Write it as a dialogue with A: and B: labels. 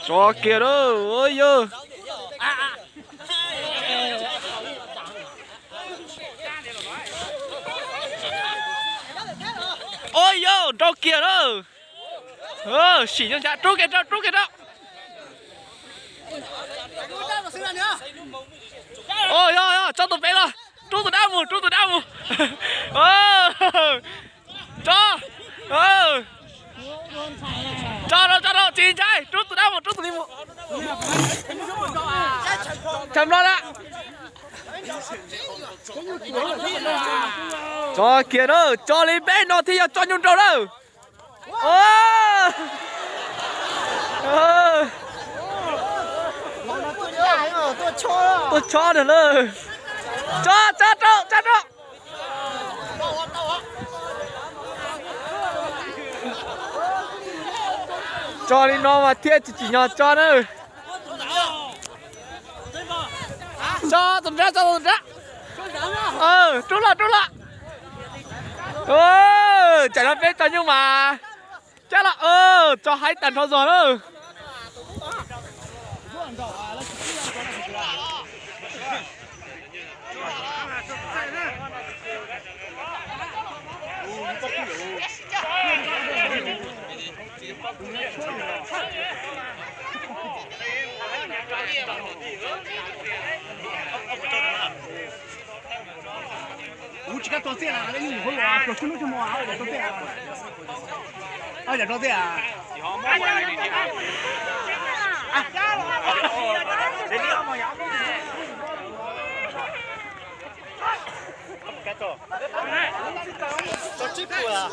A: cho kia đó ôi dơ ôi dơ cho kia đó xỉ cho cha trút cái đó ôi ôi cho tụi bé rồi trút tụi đau mù cho cho đâu chín trai trút tụi đi mù chầm lo đã cho kia đó cho lên bé nó thì cho nhung trâu đâu tôi cho được rồi cho cho đi nó mà thiết chỉ nhỏ cho nữa cho tuần ra trút lại chả nó biết cho nhưng mà chắc là cho hai tần thôi rồi đó
B: chỉ có tôi tiền à, lấy nhiều hơn à, tôi không mua áo để tôi tiền à, để tôi tiền à, cái tổ, tôi chip rồi à.